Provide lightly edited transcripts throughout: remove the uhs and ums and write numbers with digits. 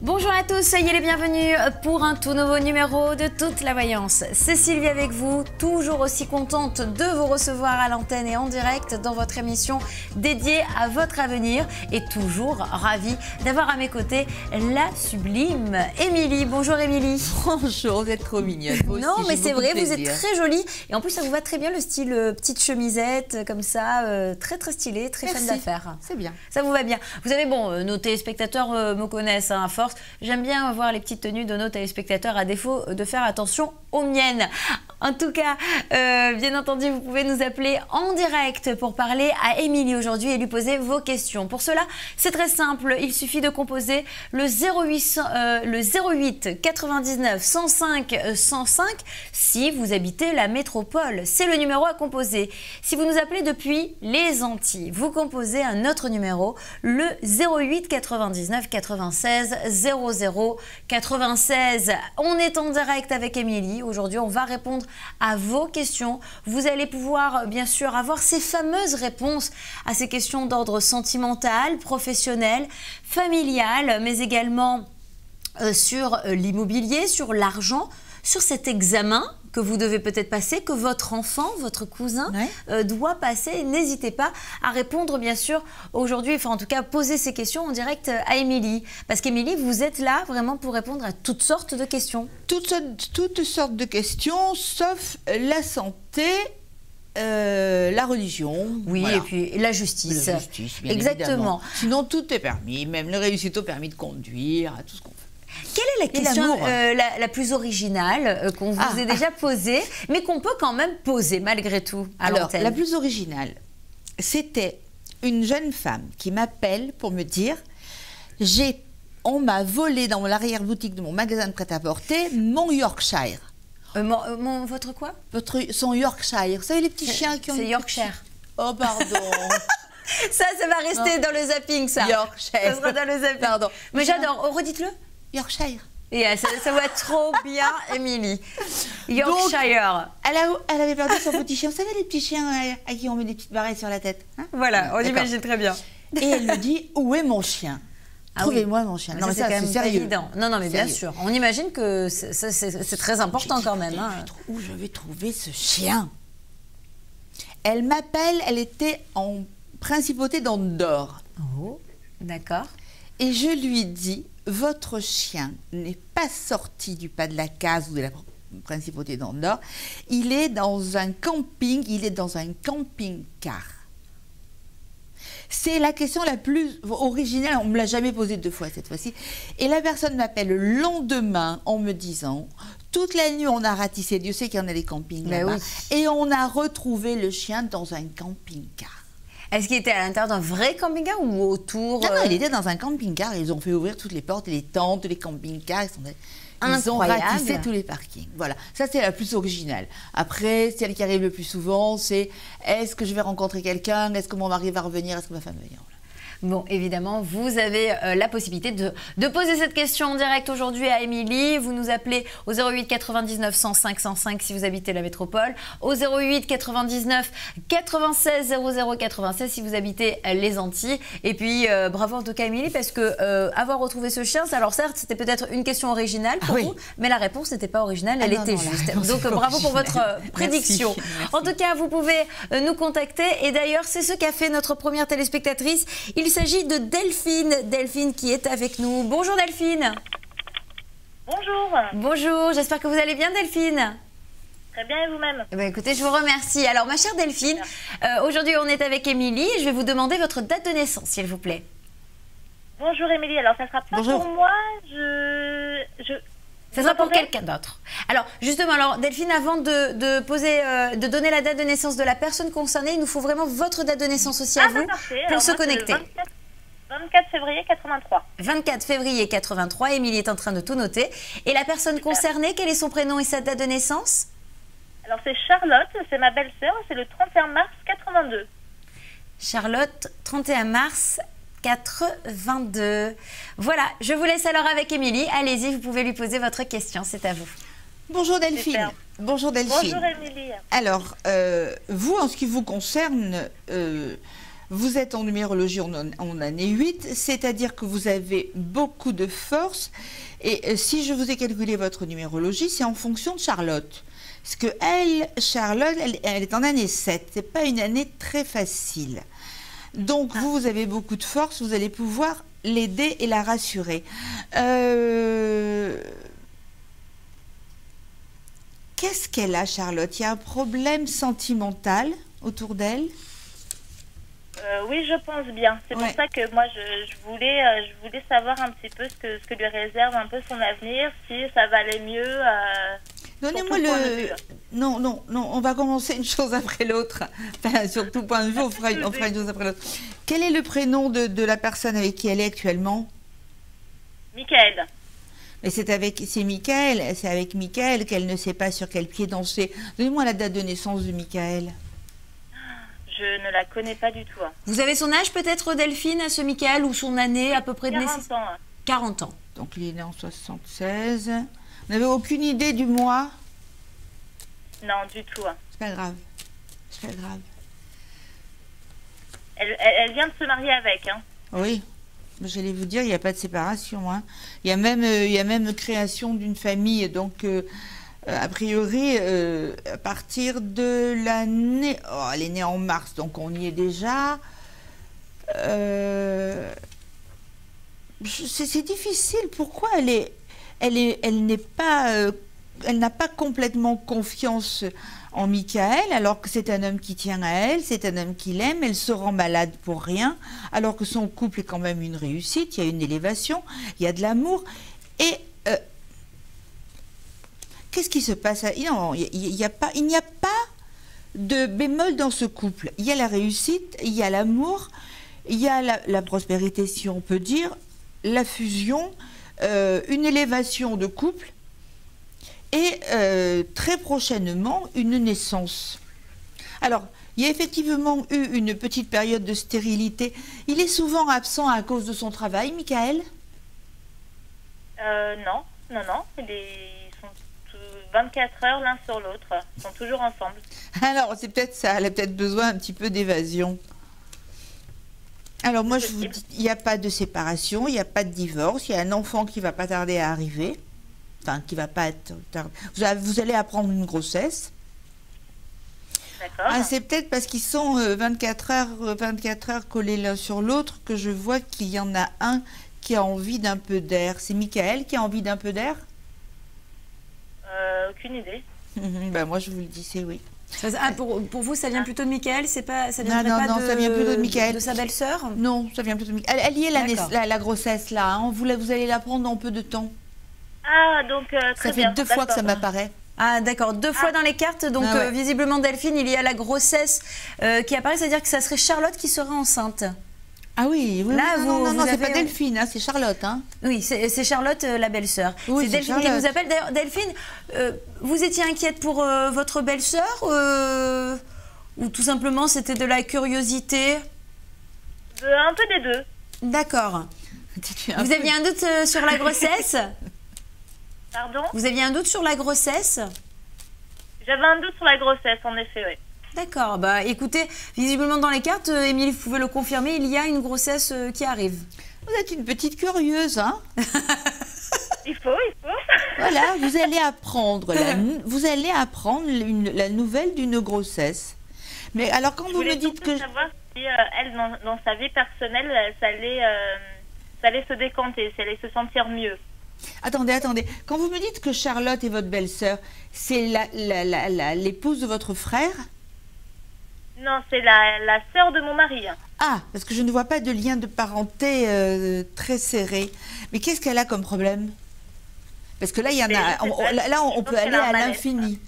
Bonjour à tous, soyez les bienvenus pour un tout nouveau numéro de Toute la Voyance. C'est Sylvie avec vous, toujours aussi contente de vous recevoir à l'antenne et en direct dans votre émission dédiée à votre avenir et toujours ravie d'avoir à mes côtés la sublime Émilie. Bonjour Émilie. Bonjour, vous êtes trop mignonne. Non mais c'est vrai, vous êtes très jolie et en plus ça vous va très bien le style petite chemisette comme ça, très très stylé, très femme d'affaires. C'est bien. Ça vous va bien. Vous savez, bon, nos téléspectateurs me connaissent à force. J'aime bien voir les petites tenues de nos téléspectateurs à défaut de faire attention aux miennes. En tout cas, bien entendu, vous pouvez nous appeler en direct pour parler à Émilie aujourd'hui et lui poser vos questions. Pour cela, c'est très simple. Il suffit de composer le 08 99 105 105 si vous habitez la métropole. C'est le numéro à composer. Si vous nous appelez depuis les Antilles, vous composez un autre numéro, le 08 99 96 00 96. On est en direct avec Émilie. Aujourd'hui, on va répondre à vos questions. Vous allez pouvoir, bien sûr, avoir ces fameuses réponses à ces questions d'ordre sentimental, professionnel, familial, mais également sur l'immobilier, sur l'argent, sur cet examen que vous devez peut-être passer, que votre enfant, votre cousin doit passer. N'hésitez pas à répondre, bien sûr, aujourd'hui, enfin en tout cas, poser ces questions en direct à Émilie. Parce qu'Émilie, vous êtes là vraiment pour répondre à toutes sortes de questions. Toutes sortes de questions, sauf la santé, la religion. Oui, voilà. Et puis la justice. La justice, bien exactement. Évidemment. Sinon, tout est permis, même le réussite au permis de conduire, tout ce qu'on fait. Quelle est la question la plus originale qu'on vous ait déjà posée, mais qu'on peut quand même poser malgré tout à l'antenne? La plus originale, c'était une jeune femme qui m'appelle pour me dire on m'a volé dans l'arrière-boutique de mon magasin de prêt-à-porter mon Yorkshire. Votre quoi? Son Yorkshire. Vous savez les petits chiens qui ont... C'est Yorkshire. Oh pardon. Ça va rester dans le zapping, ça. Yorkshire. Ça sera dans le zapping. Pardon. Mais j'adore. Redites-le. Yorkshire. Et ça va trop bien, Émilie. Yorkshire. Donc, elle avait perdu son petit chien. Vous savez, les petits chiens à qui on met des petites barrettes sur la tête, hein? Voilà, on imagine très bien. Et elle me dit, où est mon chien? Trouvez-moi mon chien. Non, mais ça, c'est sérieux. Évident. Non, mais bien sûr. On imagine que c'est très important quand même. Où je vais trouver ce chien? Elle m'appelle, elle était en principauté d'Andorre. Oh, d'accord. Et je lui dis, votre chien n'est pas sorti du pas de la case ou de la principauté d'Andorre, il est dans un camping, il est dans un camping-car. C'est la question la plus originale, on ne me l'a jamais posée 2 fois cette fois-ci. Et la personne m'appelle le lendemain en me disant, toute la nuit on a ratissé, Dieu sait qu'il y en a des campings là-bas, et on a retrouvé le chien dans un camping-car. Est-ce qu'il était à l'intérieur d'un vrai camping-car ou autour? Non, il était dans un camping-car. Ils ont fait ouvrir toutes les portes, les tentes, les camping-cars. Ils ont ratissé tous les parkings. Voilà, ça c'est la plus originale. Après, celle qui arrive le plus souvent, c'est est-ce que je vais rencontrer quelqu'un? Est-ce que mon mari va revenir? Est-ce que ma femme va venir? Voilà. Bon, évidemment, vous avez la possibilité de poser cette question en direct aujourd'hui à Émilie. Vous nous appelez au 08 99 105 105 si vous habitez la métropole, au 08 99 96 00 96 si vous habitez les Antilles. Et puis, bravo en tout cas Émilie, parce que avoir retrouvé ce chien, alors certes, c'était peut-être une question originale pour vous, mais la réponse n'était pas originale, elle était juste. Donc, bravo pour votre prédiction. Merci. En tout cas, vous pouvez nous contacter. Et d'ailleurs, c'est ce qu'a fait notre première téléspectatrice. Il s'agit de Delphine. Delphine qui est avec nous. Bonjour Delphine. Bonjour. Bonjour, j'espère que vous allez bien Delphine. Très bien et vous-même? Eh bien, écoutez, je vous remercie. Alors ma chère Delphine, aujourd'hui on est avec Émilie. Je vais vous demander votre date de naissance s'il vous plaît. Bonjour Émilie, alors ça sera pas pour moi, Ça sera pour quelqu'un d'autre. Alors, justement, Delphine, avant de donner la date de naissance de la personne concernée, il nous faut vraiment votre date de naissance aussi à vous pour se connecter. 24 février 83. 24 février 83, Émilie est en train de tout noter. Et la personne concernée, quel est son prénom et sa date de naissance? Alors, c'est Charlotte, c'est ma belle-sœur, c'est le 31 mars 82. Charlotte, 31 mars 82. Voilà, je vous laisse alors avec Émilie. Allez-y, vous pouvez lui poser votre question, c'est à vous. Bonjour Delphine. Super. Bonjour Delphine. Bonjour Émilie. Alors, vous, en ce qui vous concerne, vous êtes en numérologie en année 8, c'est-à-dire que vous avez beaucoup de force. Et si je vous ai calculé votre numérologie, c'est en fonction de Charlotte. Parce que Charlotte, elle est en année 7. Ce n'est pas une année très facile. Donc, vous avez beaucoup de force, vous allez pouvoir l'aider et la rassurer. Qu'est-ce qu'elle a, Charlotte? Il y a un problème sentimental autour d'elle? Oui, je pense bien. C'est pour ça que moi, je voulais savoir un petit peu ce que lui réserve un peu son avenir, si ça va aller mieux. Donnez-moi le... Non, on va commencer une chose après l'autre. Enfin, sur tout point de vue, on fera une chose après l'autre. Quel est le prénom de la personne avec qui elle est actuellement? Michael. Mais c'est avec Michael qu'elle ne sait pas sur quel pied danser. Donnez-moi la date de naissance de Michael. Je ne la connais pas du tout. Vous avez son âge peut-être, Delphine, à ce Michael, ou son année à peu près de naissance? 40 ans. 40 ans. Donc il est né en 76. Vous n'avez aucune idée du mois? Non, du tout. C'est pas grave. C'est pas grave. Elle vient de se marier avec. Oui. J'allais vous dire, il n'y a pas de séparation. Hein. Il y a même création d'une famille. Donc, a priori, à partir de l'année... Oh, elle est née en mars, donc on y est déjà. C'est difficile. Pourquoi elle n'a pas complètement confiance en Michael, alors que c'est un homme qui tient à elle, c'est un homme qui l'aime, elle se rend malade pour rien, alors que son couple est quand même une réussite, il y a une élévation, il y a de l'amour. Et qu'est-ce qui se passe? Non, il n'y a pas de bémol dans ce couple. Il y a la réussite, il y a l'amour, il y a la prospérité, si on peut dire, la fusion, une élévation de couple, et très prochainement une naissance. Alors, il y a effectivement eu une petite période de stérilité. Il est souvent absent à cause de son travail, Michael? Non. Ils sont 24 heures l'un sur l'autre. Ils sont toujours ensemble. Alors, c'est peut-être ça. Elle a peut-être besoin un petit peu d'évasion. Alors, moi, je vous dis, il n'y a pas de séparation, il n'y a pas de divorce. Il y a un enfant qui ne va pas tarder à arriver. Enfin, qui va pas être tard. Vous allez apprendre une grossesse. D'accord. Ah, c'est peut-être parce qu'ils sont 24 heures collés l'un sur l'autre que je vois qu'il y en a un qui a envie d'un peu d'air. C'est Michael qui a envie d'un peu d'air? Aucune idée. Ben, moi, je vous le dis, c'est oui. Pour vous, ça vient plutôt de Michael? Ça ça vient plutôt de Michael. De sa belle-sœur? Non, ça vient plutôt de Michael. Elle y est la grossesse, là. Hein. Vous allez la prendre dans peu de temps. Ah, donc très ça fait bien. 2 fois que ça m'apparaît. Ah d'accord, 2 fois dans les cartes, donc ouais. Visiblement Delphine, il y a la grossesse qui apparaît, c'est-à-dire que ça serait Charlotte qui serait enceinte. Ah oui, là, non, c'est pas Delphine, hein, c'est Charlotte. Hein. Oui, c'est Charlotte, la belle-sœur. Oui, c'est Delphine qui vous appelle. D'ailleurs, Delphine, vous étiez inquiète pour votre belle-sœur ou tout simplement c'était de la curiosité? Un peu des deux. D'accord. Vous aviez un doute sur la grossesse? Pardon? Vous aviez un doute sur la grossesse? J'avais un doute sur la grossesse, en effet, oui. D'accord. Bah, écoutez, visiblement dans les cartes, Émilie, vous pouvez le confirmer, il y a une grossesse qui arrive. Vous êtes une petite curieuse, hein? Il faut. Voilà, vous allez apprendre, la nouvelle d'une grossesse. Mais alors, quand vous me dites que... Je voulais savoir si elle, dans sa vie personnelle, ça allait se décanter, si elle allait se sentir mieux. Attendez. Quand vous me dites que Charlotte est votre belle-sœur, c'est l'épouse de votre frère? Non, c'est la sœur de mon mari. Ah, parce que je ne vois pas de lien de parenté très serré. Mais qu'est-ce qu'elle a comme problème? Parce que là, il y en a. Là, on peut aller à l'infini.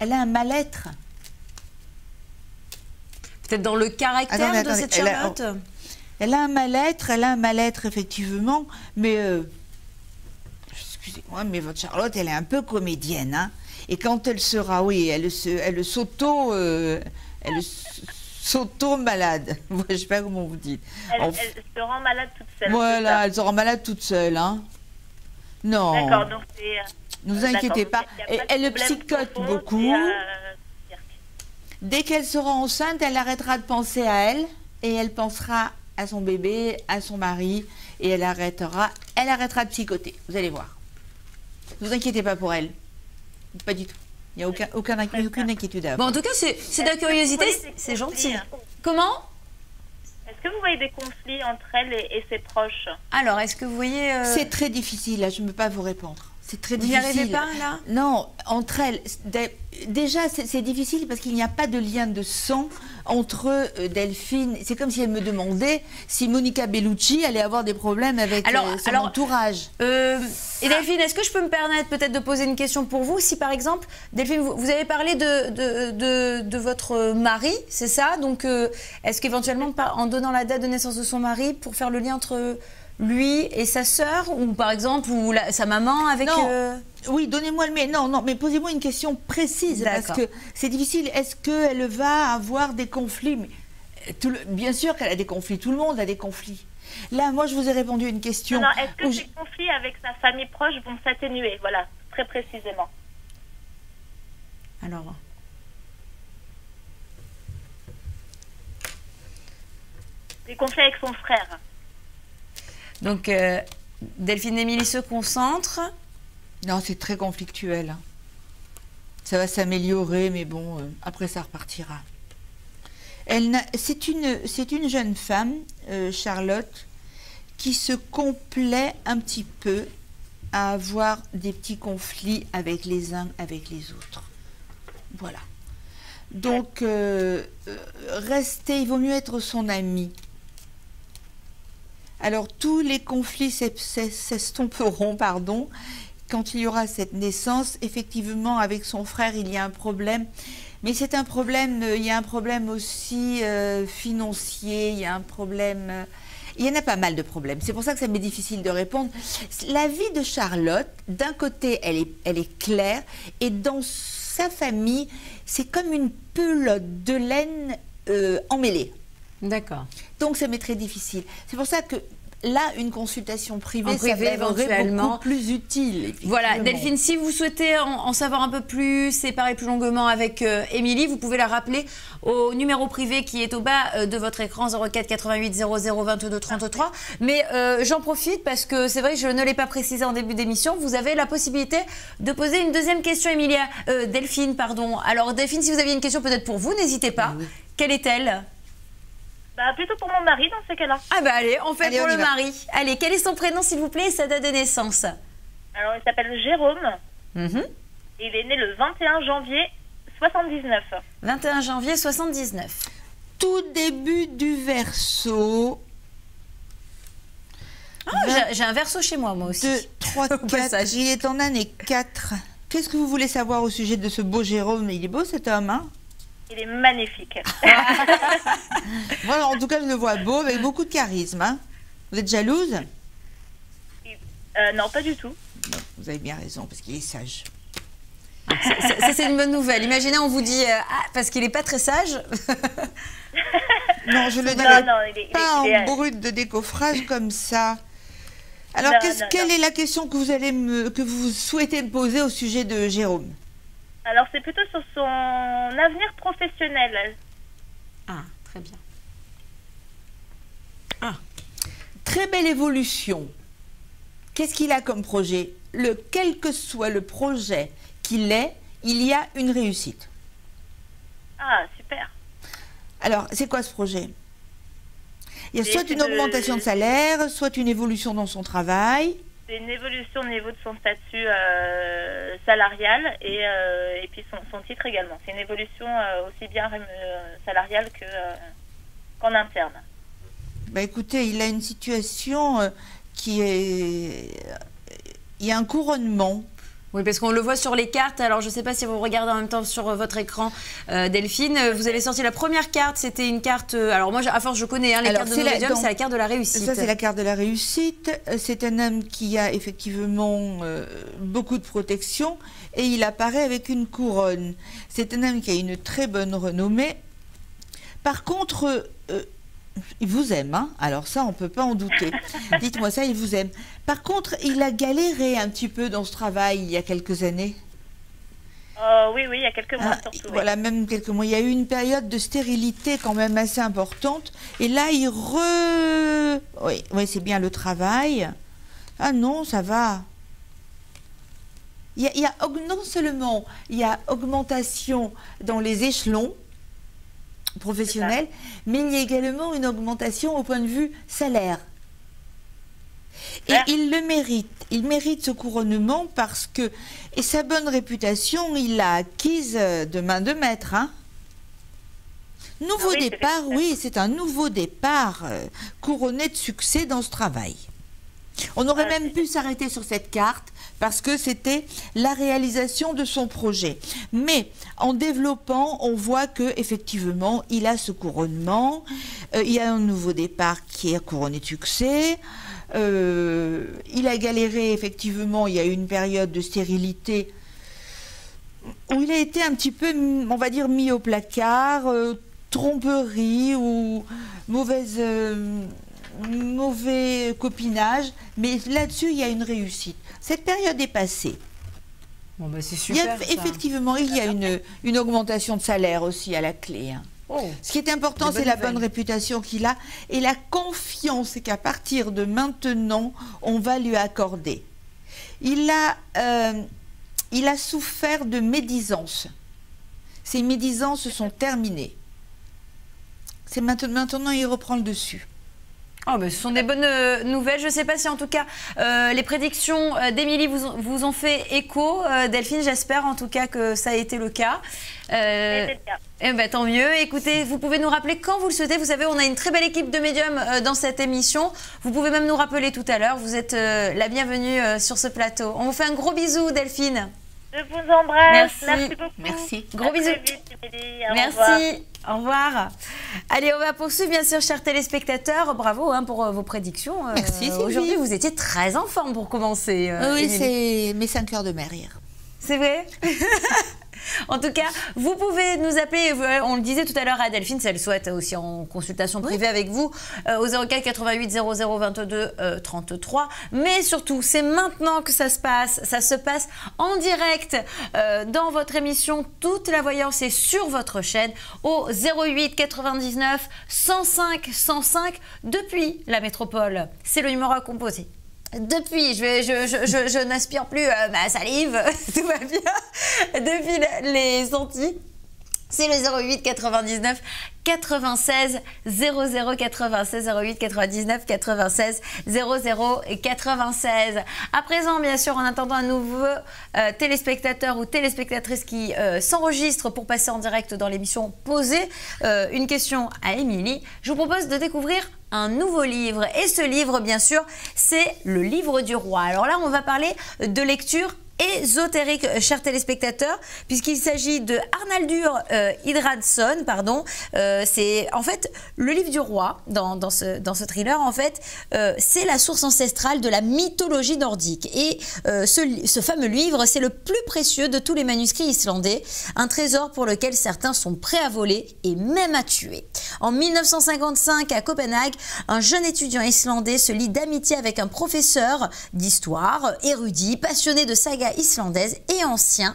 Elle a un mal-être. Peut-être dans le caractère de cette Charlotte. Elle a un mal-être, effectivement, mais excusez-moi, mais votre Charlotte, elle est un peu comédienne, hein. Et quand elle sera, oui, elle s'auto malade. Je ne sais pas comment vous dites. Elle se rend malade toute seule. Voilà, elle se rend malade toute seule. Hein. Non. D'accord, donc c'est... Ne vous inquiétez pas. Elle le psychote beaucoup. Dès qu'elle sera enceinte, elle arrêtera de penser à elle et elle pensera à son bébé, à son mari et elle arrêtera de psychoter. Vous allez voir. Ne vous inquiétez pas pour elle. Pas du tout. Il n'y a aucune inquiétude à avoir. Bon, en tout cas, c'est de la curiosité, c'est gentil. Comment? Est-ce que vous voyez des conflits entre elle et ses proches? Alors, est-ce que vous voyez... C'est très difficile, là, je ne peux pas vous répondre. C'est très difficile. Vous n'y arrivez pas, là? Non, entre elles, déjà, c'est difficile parce qu'il n'y a pas de lien de sang entre Delphine. C'est comme si elle me demandait si Monica Bellucci allait avoir des problèmes avec son entourage. Et Delphine, est-ce que je peux me permettre peut-être de poser une question pour vous? Si par exemple, Delphine, vous avez parlé de votre mari, c'est ça? Donc, est-ce qu'éventuellement, en donnant la date de naissance de son mari, pour faire le lien entre lui et sa sœur, ou par exemple, ou sa maman avec... Non. Oui, donnez-moi le... Mais non, mais posez-moi une question précise, parce que c'est difficile. Est-ce qu'elle va avoir des conflits? Bien sûr qu'elle a des conflits, tout le monde a des conflits. Là, moi, je vous ai répondu à une question. Non, est-ce que ces conflits avec sa famille proche vont s'atténuer? Voilà, très précisément. Alors... Des conflits avec son frère. Donc, Delphine et Émilie se concentrent. Non, c'est très conflictuel. Ça va s'améliorer, mais bon, après ça repartira. C'est une jeune femme, Charlotte, qui se complaît un petit peu à avoir des petits conflits avec les uns, avec les autres. Voilà. Donc, rester, il vaut mieux être son ami. Alors, tous les conflits s'estomperont, pardon, quand il y aura cette naissance. Effectivement, avec son frère, il y a un problème. Mais c'est un problème, il y a un problème aussi financier, il y a un problème... il y en a pas mal de problèmes. C'est pour ça que ça m'est difficile de répondre. La vie de Charlotte, d'un côté, elle est claire, et dans sa famille, c'est comme une pelote de laine emmêlée. D'accord. Donc, ça m'est très difficile. C'est pour ça que là, une consultation privée, ça serait beaucoup plus utile. Voilà, Delphine, si vous souhaitez en savoir un peu plus et parler plus longuement avec Émilie, vous pouvez la rappeler au numéro privé qui est au bas de votre écran, 04 88 00 22 33. Mais j'en profite parce que c'est vrai que je ne l'ai pas précisé en début d'émission, vous avez la possibilité de poser une deuxième question, Delphine, pardon. Alors Delphine, si vous aviez une question peut-être pour vous, n'hésitez pas. Oui. Quelle est-elle? Plutôt pour mon mari dans ces cas-là. Ah bah allez, on fait pour le mari. Allez, quel est son prénom s'il vous plaît et sa date de naissance? Alors il s'appelle Jérôme. Il est né le 21 janvier 79. 21 janvier 79. Tout début du Verseau. J'ai un Verseau chez moi aussi. 2, 3, 4. Il est en année 4. Qu'est-ce que vous voulez savoir au sujet de ce beau Jérôme? Il est beau cet homme, hein? Il est magnifique. Voilà, en tout cas, je le vois beau, avec beaucoup de charisme. Hein. Vous êtes jalouse? Non, pas du tout. Non, vous avez bien raison, parce qu'il est sage. Ça, c'est une bonne nouvelle. Imaginez, on vous dit, parce qu'il n'est pas très sage. Non, je le dirais pas en brut de décoffrage comme ça. Alors, quelle est la question que vous souhaitez me poser au sujet de Jérôme? Alors, c'est plutôt sur son avenir professionnel. Ah, très bien. Très belle évolution. Qu'est-ce qu'il a comme projet? Quel que soit le projet qu'il ait, il y a une réussite. Ah, super. Alors, c'est quoi ce projet? Il y a soit une augmentation de salaire, soit une évolution dans son travail. C'est une évolution au niveau de son statut salarial et puis son titre également. C'est une évolution aussi bien salariale qu'en interne. Bah écoutez, il a une situation qui est... Il y a un couronnement. Oui, parce qu'on le voit sur les cartes. Alors, je ne sais pas si vous regardez en même temps sur votre écran, Delphine. Vous avez sorti la première carte. C'était une carte... alors, moi, à force, je connais les cartes de nos médiums. C'est la carte de la réussite. Ça, c'est la carte de la réussite. C'est un homme qui a effectivement beaucoup de protection. Et il apparaît avec une couronne. C'est un homme qui a une très bonne renommée. Par contre, il vous aime, hein? Alors ça, on ne peut pas en douter. Dites-moi ça, il vous aime. Par contre, il a galéré un petit peu dans ce travail il y a quelques années. Oui, il y a quelques mois surtout. Voilà, même quelques mois. Il y a eu une période de stérilité quand même assez importante. Et là, Oui, c'est bien le travail. Ah non, ça va. Non seulement il y a augmentation dans les échelons professionnels, mais il y a également une augmentation au point de vue salaire. Et il le mérite. Il mérite ce couronnement parce que, et sa bonne réputation, il l'a acquise de main de maître. Hein. Nouveau départ, oui, c'est un nouveau départ couronné de succès dans ce travail. On aurait même pu s'arrêter sur cette carte parce que c'était la réalisation de son projet. Mais en développant, on voit que effectivement, il a ce couronnement. Il y a un nouveau départ qui est couronné de succès. Il a galéré, effectivement, il y a eu une période de stérilité où il a été un petit peu, on va dire, mis au placard, tromperie ou mauvais copinage, mais là-dessus, il y a une réussite. Cette période est passée. Bon, bah, c'est super, effectivement, il y a une augmentation de salaire aussi à la clé. Hein. Ce qui est important, c'est la bonne réputation qu'il a et la confiance qu'à partir de maintenant, on va lui accorder. Il a souffert de médisance. Ces médisances sont terminées. C'est maintenant, il reprend le dessus. Oh, mais ce sont des bonnes nouvelles. Je ne sais pas si en tout cas les prédictions d'Émilie vous ont fait écho. Delphine, j'espère en tout cas que ça a été le cas. Eh ben, tant mieux. Écoutez, vous pouvez nous rappeler quand vous le souhaitez. Vous savez, on a une très belle équipe de médiums dans cette émission. Vous pouvez même nous rappeler tout à l'heure. Vous êtes la bienvenue sur ce plateau. On vous fait un gros bisou, Delphine. Je vous embrasse. Merci beaucoup. Merci. Gros bisous. Merci. Au revoir. Allez, on va poursuivre, bien sûr, chers téléspectateurs. Bravo pour vos prédictions. Merci, aujourd'hui, vous étiez très en forme pour commencer. Oui, c'est mes 5 heures de mer hier. C'est vrai. En tout cas, vous pouvez nous appeler, on le disait tout à l'heure à Delphine, si elle souhaite aussi en consultation privée avec vous, au 04 88 00 22 33. Mais surtout, c'est maintenant que ça se passe en direct dans votre émission. Toute la voyance est sur votre chaîne au 08 99 105 105 depuis la métropole. C'est le numéro à composer. Depuis, je n'aspire plus ma salive, tout va bien. Depuis les Antilles, c'est le 08 99 96 00 96 08 99 96 00 96. À présent, bien sûr, en attendant un nouveau téléspectateur ou téléspectatrice qui s'enregistre pour passer en direct dans l'émission, poser une question à Émilie, je vous propose de découvrir un nouveau livre. Et ce livre, bien sûr, c'est le livre du roi. Alors là, on va parler de lecture ésotérique, chers téléspectateurs, puisqu'il s'agit de Arnaldur Indridason, pardon. C'est en fait le livre du roi dans ce thriller. En fait, c'est la source ancestrale de la mythologie nordique. Et ce fameux livre, c'est le plus précieux de tous les manuscrits islandais, un trésor pour lequel certains sont prêts à voler et même à tuer. En 1955, à Copenhague, un jeune étudiant islandais se lie d'amitié avec un professeur d'histoire, érudit, passionné de sagas islandaise et ancien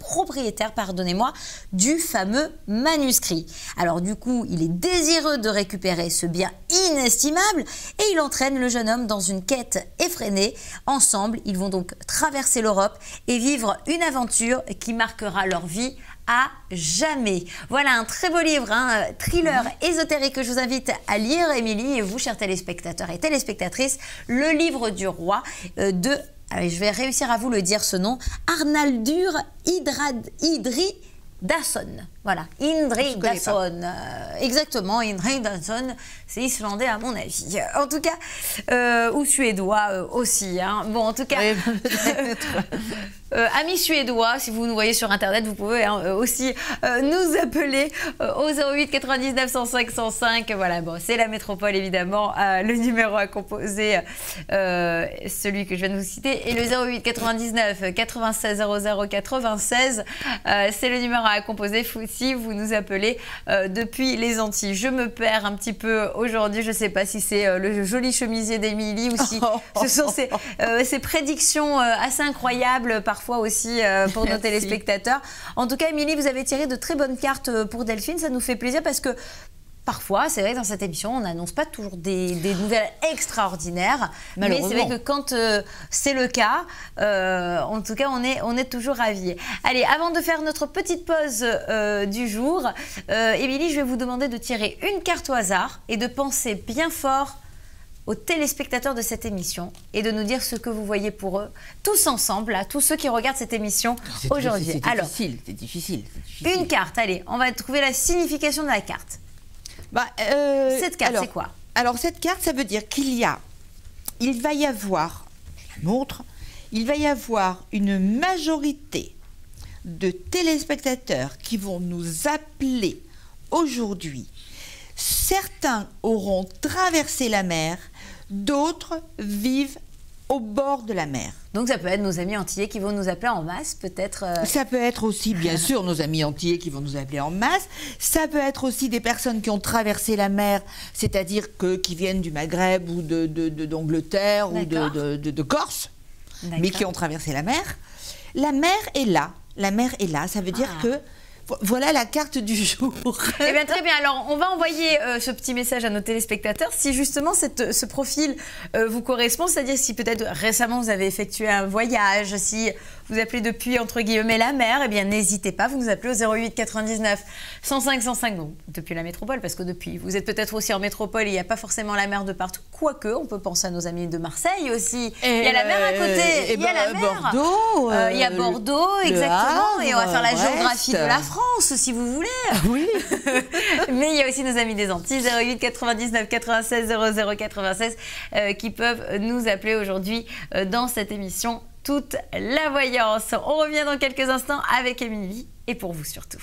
propriétaire, pardonnez-moi, du fameux manuscrit. Alors du coup, il est désireux de récupérer ce bien inestimable et il entraîne le jeune homme dans une quête effrénée. Ensemble, ils vont donc traverser l'Europe et vivre une aventure qui marquera leur vie à jamais. Voilà un très beau livre, un thriller ésotérique que je vous invite à lire, Émilie, et vous, chers téléspectateurs et téléspectatrices, le livre du roi de... Allez, je vais réussir à vous le dire ce nom. Arnaldur Indridason. Voilà, Indridason. Exactement, Indridason. C'est islandais à mon avis. En tout cas, ou suédois aussi. Hein. Bon, en tout cas, amis suédois, si vous nous voyez sur Internet, vous pouvez aussi nous appeler au 08 99 105 105. Voilà, bon, c'est la métropole évidemment. Le numéro à composer, celui que je viens de vous citer, et le 08 99 96 00 96. C'est le numéro à composer si vous nous appelez depuis les Antilles. Je me perds un petit peu aujourd'hui. Je ne sais pas si c'est le joli chemisier d'Émilie ou si ce sont ces prédictions assez incroyables parfois aussi pour nos téléspectateurs. En tout cas, Émilie, vous avez tiré de très bonnes cartes pour Delphine. Ça nous fait plaisir parce que parfois, c'est vrai que dans cette émission, on n'annonce pas toujours des nouvelles extraordinaires. Mais c'est vrai que quand c'est le cas, en tout cas, on est toujours ravis. Allez, avant de faire notre petite pause du jour, Émilie, je vais vous demander de tirer une carte au hasard et de penser bien fort aux téléspectateurs de cette émission et de nous dire ce que vous voyez pour eux, tous ensemble, là, tous ceux qui regardent cette émission aujourd'hui. Alors, c'est difficile. Une carte, allez, on va trouver la signification de la carte. Cette carte, c'est quoi? Alors, cette carte, ça veut dire il va y avoir, je la montre, il va y avoir une majorité de téléspectateurs qui vont nous appeler aujourd'hui. Certains auront traversé la mer, d'autres vivent au bord de la mer. Donc ça peut être nos amis antillais qui vont nous appeler en masse, peut-être Ça peut être aussi, bien sûr, nos amis antillais qui vont nous appeler en masse. Ça peut être aussi des personnes qui ont traversé la mer, c'est-à-dire qui viennent du Maghreb ou d'Angleterre ou de Corse, mais qui ont traversé la mer. La mer est là. La mer est là. Ça veut dire que voilà la carte du jour. Eh bien, très bien. Alors, on va envoyer ce petit message à nos téléspectateurs. Si justement ce profil vous correspond, c'est-à-dire si peut-être récemment vous avez effectué un voyage, si vous appelez depuis, entre guillemets, la mer, eh bien, n'hésitez pas, vous nous appelez au 08 99 105 105, donc depuis la métropole, parce que depuis, vous êtes peut-être aussi en métropole, il n'y a pas forcément la mer de partout, quoique, on peut penser à nos amis de Marseille aussi. Il y a la mer à côté, il y a la mer. Bordeaux. Il y a Bordeaux, exactement, et on va faire la géographie de la France, si vous voulez. Oui. Mais il y a aussi nos amis des Antilles, 08 99 96 00 96, qui peuvent nous appeler aujourd'hui dans cette émission Toute la voyance. On revient dans quelques instants avec Émilie et pour vous surtout.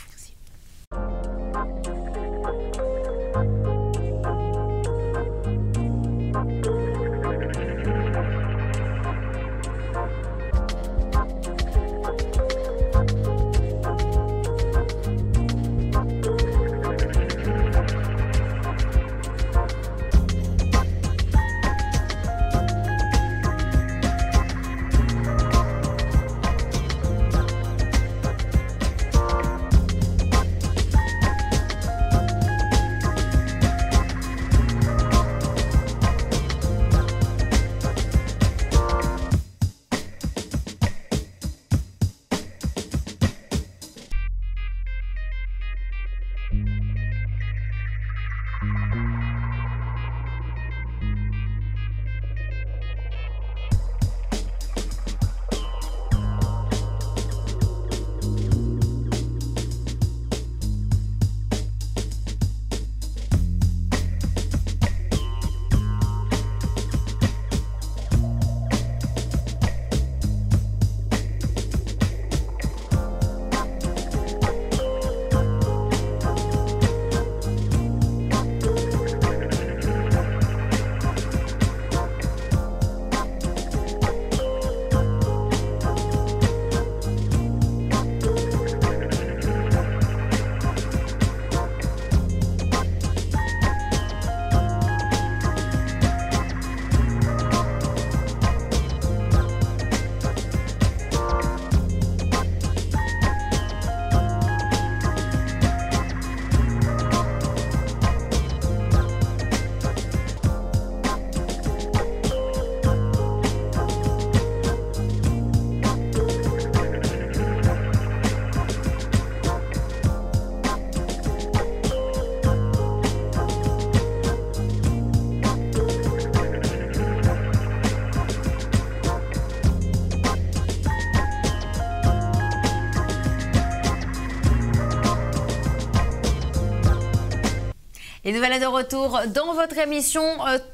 Et nous voilà de retour dans votre émission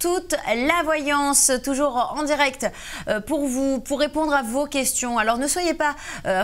Toute la voyance, toujours en direct pour vous, pour répondre à vos questions. Alors ne soyez pas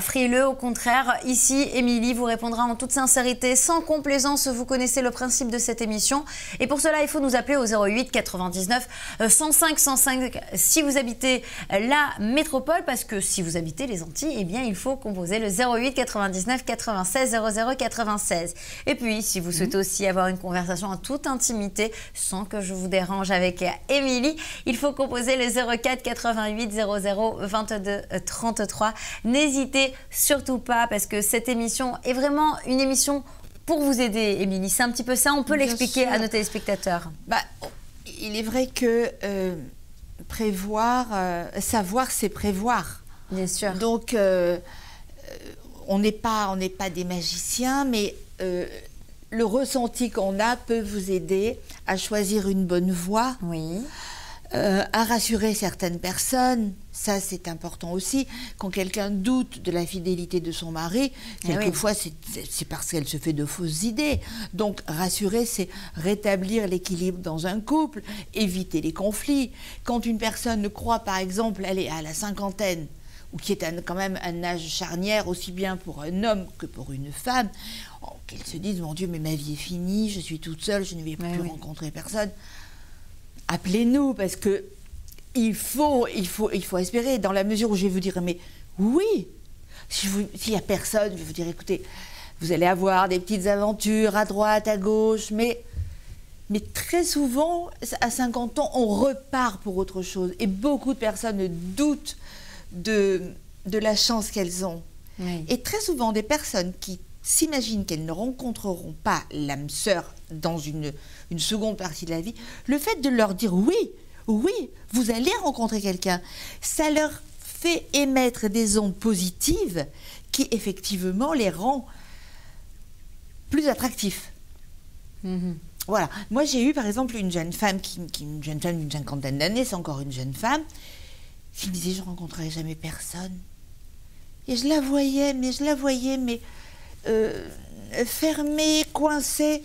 frileux, au contraire, ici Émilie vous répondra en toute sincérité, sans complaisance, vous connaissez le principe de cette émission. Et pour cela, il faut nous appeler au 08 99 105 105 si vous habitez la métropole, parce que si vous habitez les Antilles, eh bien il faut composer le 08 99 96 00 96. Et puis, si vous souhaitez aussi avoir une conversation en toute intimité, sans que je vous dérange avec Émilie, il faut composer le 04 88 00 22 33. N'hésitez surtout pas, parce que cette émission est vraiment une émission pour vous aider, Émilie. C'est un petit peu ça, on peut l'expliquer à nos téléspectateurs. Il est vrai que prévoir, savoir, c'est prévoir. Bien sûr. Donc, on n'est pas des magiciens, mais le ressenti qu'on a peut vous aider à choisir une bonne voie, oui. À rassurer certaines personnes. Ça, c'est important aussi. Quand quelqu'un doute de la fidélité de son mari, quelquefois, c'est parce qu'elle se fait de fausses idées. Donc, rassurer, c'est rétablir l'équilibre dans un couple, éviter les conflits. Quand une personne croit, par exemple, elle est à la cinquantaine, ou qui est quand même un âge charnière, aussi bien pour un homme que pour une femme, qu'elle se dise, mon Dieu, mais ma vie est finie, je suis toute seule, je ne vais plus rencontrer personne. Appelez-nous, parce que il faut espérer, dans la mesure où je vais vous dire, mais oui, s'il n'y a personne, je vais vous dire, écoutez, vous allez avoir des petites aventures à droite, à gauche, mais très souvent, à 50 ans, on repart pour autre chose. Et beaucoup de personnes doutent de la chance qu'elles ont. Oui. Et très souvent, des personnes qui s'imaginent qu'elles ne rencontreront pas l'âme sœur dans une seconde partie de la vie, le fait de leur dire oui, vous allez rencontrer quelqu'un, ça leur fait émettre des ondes positives qui effectivement les rend plus attractifs. Voilà. Moi, j'ai eu par exemple une jeune femme, une jeune femme d'une cinquantaine d'années, c'est encore une jeune femme, qui me disait, je ne rencontrerai jamais personne. Et je la voyais, mais fermée, coincée.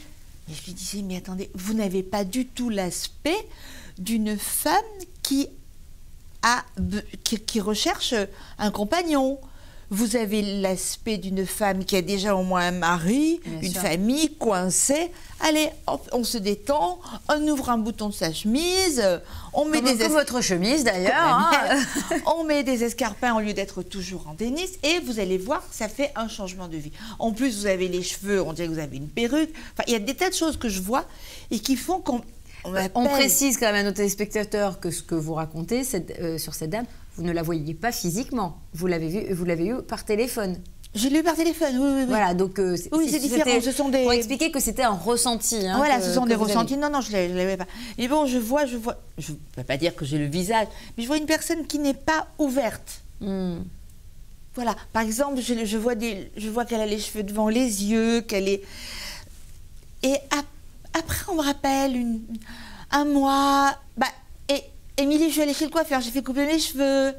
Et je lui disais, mais attendez, vous n'avez pas du tout l'aspect d'une femme qui recherche un compagnon. Vous avez l'aspect d'une femme qui a déjà au moins un mari, une famille, coincée. Allez, hop, on se détend, on ouvre un bouton de sa chemise, on met comme votre chemise d'ailleurs. On met des escarpins au lieu d'être toujours en tennis, et vous allez voir, ça fait un changement de vie. En plus, vous avez les cheveux, on dirait que vous avez une perruque. Enfin, il y a des tas de choses que je vois et qui font qu'on On précise quand même à nos téléspectateurs que ce que vous racontez sur cette dame, vous ne la voyiez pas physiquement. Vous l'avez eu par téléphone. Je l'ai eu par téléphone, oui. Voilà, donc c'est différent. Ce sont des... Pour expliquer que c'était un ressenti. Hein, voilà, ce sont des ressentis. Non, je ne l'avais pas. Mais bon, je vois. Je ne peux pas dire que j'ai le visage, mais je vois une personne qui n'est pas ouverte. Voilà. Par exemple, je vois qu'elle a les cheveux devant les yeux, qu'elle est. Et après, on me rappelle un mois. Et Émilie, je suis allée chez le coiffeur, j'ai fait couper mes cheveux.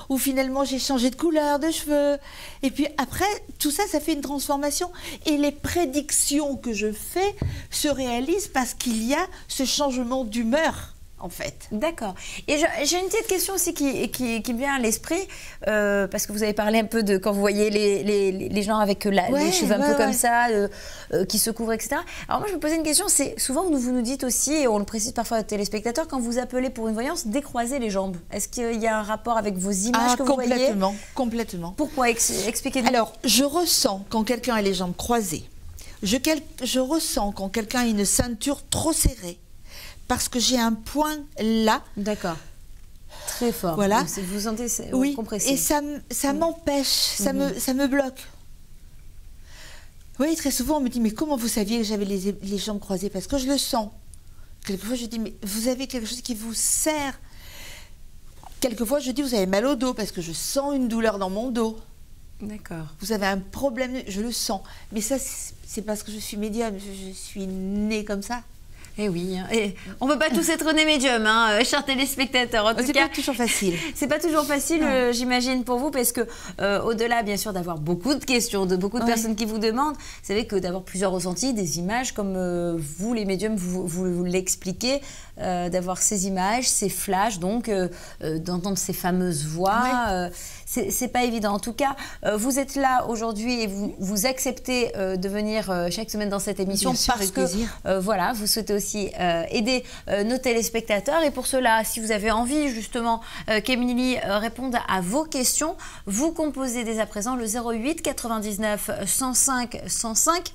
Ou finalement, j'ai changé de couleur de cheveux. Et puis après, tout ça, ça fait une transformation. Et les prédictions que je fais se réalisent parce qu'il y a ce changement d'humeur, en fait. D'accord. Et j'ai une petite question aussi qui me vient à l'esprit, parce que vous avez parlé un peu de quand vous voyez les gens avec les cheveux un peu comme ça, qui se couvrent, etc. Alors moi, je me posais une question, c'est souvent vous nous dites aussi, et on le précise parfois aux téléspectateurs, quand vous appelez pour une voyance, décroisez les jambes. Est-ce qu'il y a un rapport avec vos images que vous voyez ? Complètement. Pourquoi ? Expliquez-nous. Alors, je ressens quand quelqu'un a les jambes croisées, je ressens quand quelqu'un a une ceinture trop serrée, parce que j'ai un point là. D'accord. Très fort. Voilà. Vous sentez compressé. Et ça m'empêche, ça me bloque. Oui, très souvent on me dit, mais comment vous saviez que j'avais les jambes croisées? Parce que je le sens. Quelquefois je dis, mais vous avez quelque chose qui vous serre. Quelquefois je dis, vous avez mal au dos, parce que je sens une douleur dans mon dos. D'accord. Vous avez un problème, je le sens. Mais ça, c'est parce que je suis médium, je suis née comme ça. Et oui, et on ne peut pas tous être des médiums, hein, chers téléspectateurs. En tout cas, c'est pas toujours facile. C'est pas toujours facile, j'imagine, pour vous, parce que au-delà, bien sûr, d'avoir beaucoup de questions, de beaucoup de personnes qui vous demandent, vous savez que d'avoir plusieurs ressentis, des images, comme vous, les médiums, vous l'expliquez, d'avoir ces images, ces flashs, donc d'entendre ces fameuses voix, c'est pas évident. En tout cas, vous êtes là aujourd'hui et vous acceptez de venir chaque semaine dans cette émission parce que voilà, vous souhaitez aussi aider nos téléspectateurs. Et pour cela, si vous avez envie justement qu'Émilie réponde à vos questions, vous composez dès à présent le 08 99 105 105.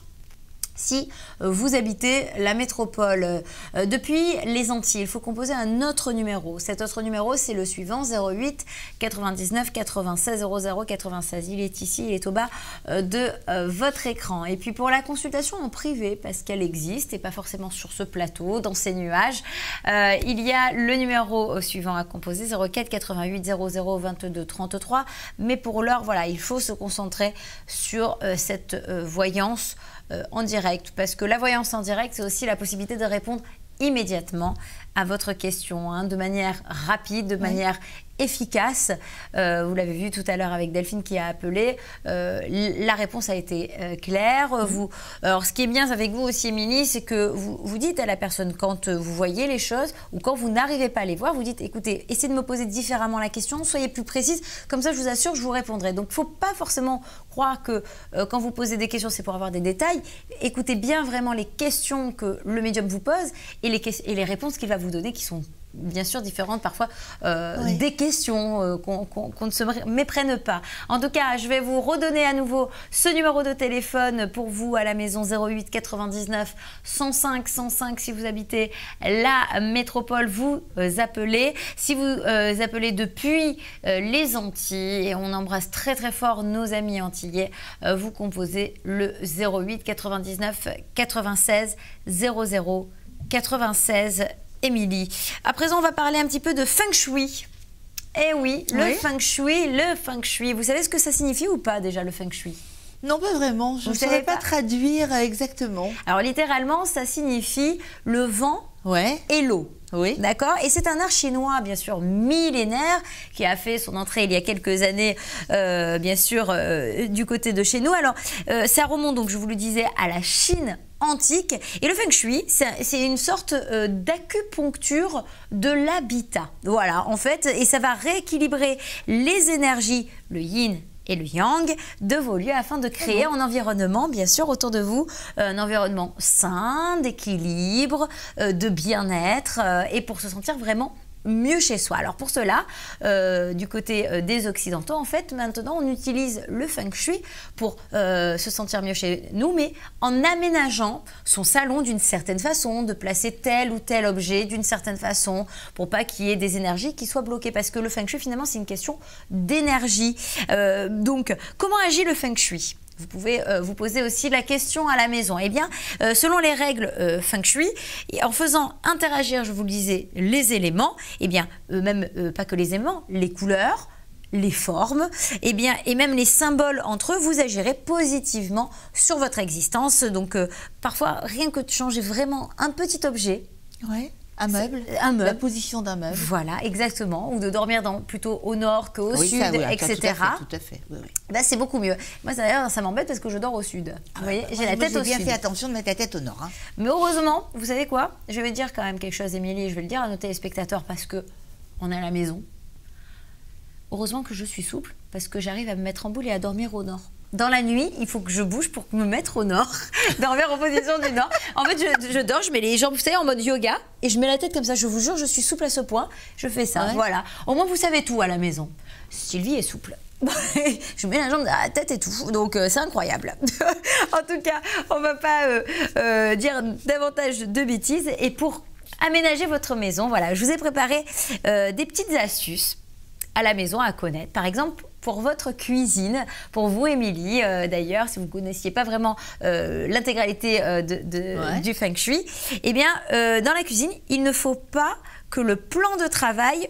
Si vous habitez la métropole. Depuis les Antilles, il faut composer un autre numéro. Cet autre numéro, c'est le suivant, 08 99 96 00 96. Il est ici, il est au bas de votre écran. Et puis pour la consultation en privé, parce qu'elle existe, et pas forcément sur ce plateau, dans ces nuages, il y a le numéro suivant à composer, 04 88 00 22 33. Mais pour l'heure, voilà, il faut se concentrer sur cette voyance en direct, parce que la voyance en direct, c'est aussi la possibilité de répondre immédiatement à votre question, hein, de manière rapide, de manière efficace. Vous l'avez vu tout à l'heure avec Delphine qui a appelé. La réponse a été claire. Alors, ce qui est bien avec vous aussi, Émilie, c'est que vous dites à la personne quand vous voyez les choses ou quand vous n'arrivez pas à les voir, vous dites, écoutez, essayez de me poser différemment la question, soyez plus précise, comme ça je vous assure, je vous répondrai. Donc, il ne faut pas forcément croire que quand vous posez des questions, c'est pour avoir des détails. Écoutez bien vraiment les questions que le médium vous pose et les réponses qu'il va vous donner qui sont bien sûr différentes parfois des questions qu'on ne se méprenne pas. En tout cas, je vais vous redonner à nouveau ce numéro de téléphone pour vous à la maison, 08 99 105 105 si vous habitez la métropole, vous appelez. Si vous appelez depuis les Antilles, et on embrasse très très fort nos amis antillais, vous composez le 08 99 96 00 96. Émilie. À présent, on va parler un petit peu de Feng Shui. Eh oui, le Feng Shui. Vous savez ce que ça signifie ou pas déjà, le Feng Shui? Non, pas vraiment. Je ne saurais pas traduire exactement. Alors, littéralement, ça signifie le vent et l'eau. Oui. D'accord. Et c'est un art chinois, bien sûr, millénaire, qui a fait son entrée il y a quelques années, bien sûr, du côté de chez nous. Alors, ça remonte, donc, je vous le disais, à la Chine antique. Et le Feng Shui, c'est une sorte d'acupuncture de l'habitat. Voilà, en fait, et ça va rééquilibrer les énergies, le yin et le yang de vos lieux afin de créer un environnement, bien sûr, autour de vous, un environnement sain, d'équilibre, de bien-être et pour se sentir vraiment mieux chez soi. Alors pour cela, du côté des Occidentaux, en fait, maintenant, on utilise le Feng Shui pour se sentir mieux chez nous, mais en aménageant son salon d'une certaine façon, de placer tel ou tel objet d'une certaine façon, pour pas qu'il y ait des énergies qui soient bloquées. Parce que le Feng Shui, finalement, c'est une question d'énergie. Donc, comment agit le Feng Shui ? Vous pouvez vous poser aussi la question à la maison. Eh bien, selon les règles Feng Shui, et en faisant interagir, je vous le disais, les éléments, eh bien, même pas que les éléments, les couleurs, les formes, eh bien, et même les symboles entre eux, vous agirez positivement sur votre existence. Donc, parfois, rien que de changer vraiment un petit objet. Ouais. Un meuble, la position d'un meuble. Voilà, exactement. Ou de dormir plutôt au nord qu'au sud, etc. Tout à fait. Oui. Ben, c'est beaucoup mieux. Moi, d'ailleurs, ça m'embête parce que je dors au sud. Vous voyez, j'ai la tête au sud. J'ai bien fait attention de mettre la tête au nord. Hein. Mais heureusement, vous savez quoi? Je vais dire quand même quelque chose, Émilie, et je vais le dire à nos téléspectateurs parce qu'on est à la maison. Heureusement que je suis souple parce que j'arrive à me mettre en boule et à dormir au nord. Dans la nuit, il faut que je bouge pour me mettre au nord, dormir en position du nord. En fait, je dors, je mets les jambes, vous savez, en mode yoga, et je mets la tête comme ça. Je vous jure, je suis souple à ce point. Je fais ça, voilà. Au moins, vous savez tout à la maison. Sylvie est souple. Je mets la jambe à la tête et tout, donc c'est incroyable. En tout cas, on ne va pas dire davantage de bêtises. Et pour aménager votre maison, voilà, je vous ai préparé des petites astuces à la maison à connaître. Par exemple, pour votre cuisine, pour vous, Émilie, d'ailleurs, si vous ne connaissiez pas vraiment l'intégralité du Feng Shui, eh bien, dans la cuisine, il ne faut pas que le plan de travail,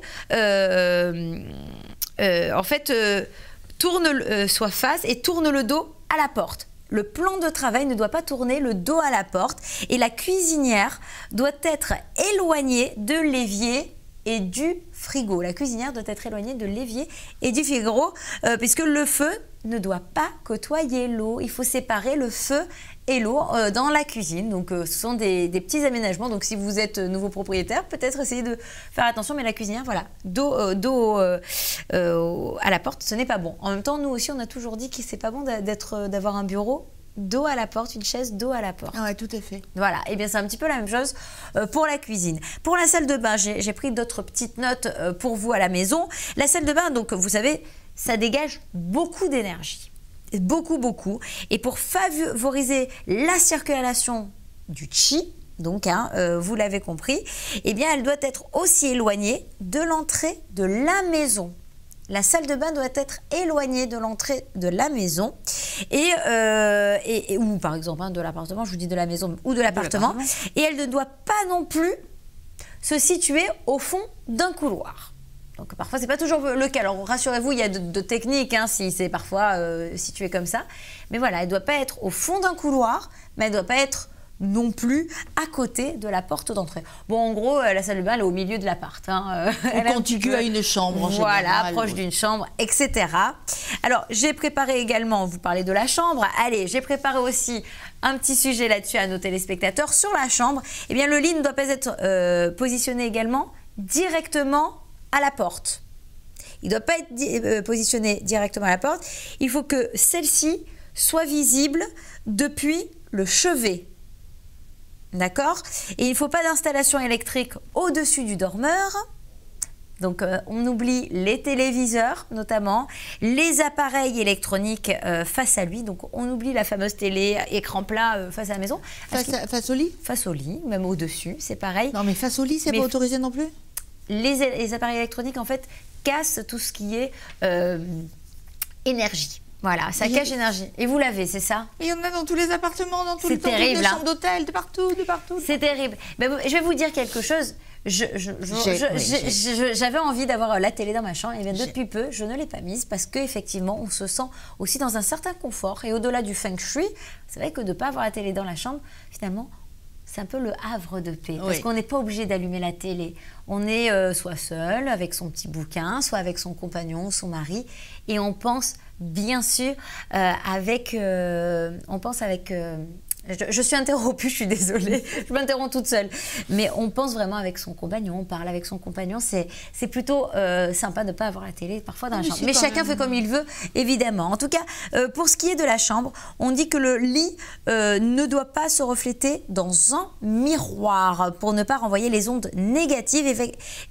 soit face et tourne le dos à la porte. le plan de travail ne doit pas tourner le dos à la porte et la cuisinière doit être éloignée de l'évier et du frigo. La cuisinière doit être éloignée de l'évier et du frigo puisque le feu ne doit pas côtoyer l'eau. Il faut séparer le feu et l'eau dans la cuisine. Donc ce sont des petits aménagements. Donc si vous êtes nouveau propriétaire, peut-être essayez de faire attention. Mais la cuisinière, voilà, dos à la porte, ce n'est pas bon. En même temps, nous aussi, on a toujours dit que c'est pas bon d'avoir un bureau dos à la porte, une chaise dos à la porte. Ah ouais, tout à fait. Voilà, et bien c'est un petit peu la même chose pour la cuisine. Pour la salle de bain, j'ai pris d'autres petites notes pour vous à la maison. La salle de bain, donc vous savez, ça dégage beaucoup d'énergie. Beaucoup, beaucoup. Et pour favoriser la circulation du chi, donc vous l'avez compris, eh bien elle doit être aussi éloignée de l'entrée de la maison. La salle de bain doit être éloignée de l'entrée de la maison ou par exemple de l'appartement, je vous dis de la maison ou de l'appartement. Et elle ne doit pas non plus se situer au fond d'un couloir. Donc parfois, ce n'est pas toujours le cas. Alors rassurez-vous, il y a de techniques si c'est parfois situé comme ça. Mais voilà, elle ne doit pas être au fond d'un couloir, mais elle ne doit pas être non plus à côté de la porte d'entrée. Bon, en gros, la salle de bain, elle est au milieu de l'appart. Elle est contiguë à une chambre en général. Voilà, proche d'une chambre, etc. Alors, j'ai préparé également, vous parlez de la chambre. Allez, j'ai préparé aussi un petit sujet là-dessus à nos téléspectateurs. Sur la chambre, eh bien, le lit ne doit pas être positionné également directement à la porte. Il ne doit pas être positionné directement à la porte. Il faut que celle-ci soit visible depuis le chevet. D'accord? Et il ne faut pas d'installation électrique au-dessus du dormeur. Donc, on oublie les téléviseurs, notamment, les appareils électroniques face à lui. Donc, on oublie la fameuse télé, écran plat face à la maison. Face au lit? Face au lit, même au-dessus, c'est pareil. Non, mais face au lit, c'est pas autorisé non plus? Les appareils électroniques, en fait, cassent tout ce qui est énergie. Voilà, ça cache l'énergie. Et vous l'avez, c'est ça? Il y en a dans tous les appartements, dans tous les chambres d'hôtel, de partout, de partout. C'est terrible. Mais je vais vous dire quelque chose. J'avais envie d'avoir la télé dans ma chambre et bien depuis peu, je ne l'ai pas mise parce qu'effectivement, on se sent aussi dans un certain confort. Et au-delà du feng shui, c'est vrai que de ne pas avoir la télé dans la chambre, finalement, c'est un peu le havre de paix. Parce qu'on n'est pas obligé d'allumer la télé. On est soit seul avec son petit bouquin, soit avec son compagnon, son mari. Et on pense bien sûr avec... Je suis interrompue, je suis désolée, je m'interromps toute seule. Mais on pense vraiment avec son compagnon, on parle avec son compagnon. C'est plutôt sympa de ne pas avoir la télé parfois dans la chambre. Mais chacun fait comme il veut, évidemment. En tout cas, pour ce qui est de la chambre, on dit que le lit ne doit pas se refléter dans un miroir pour ne pas renvoyer les ondes négatives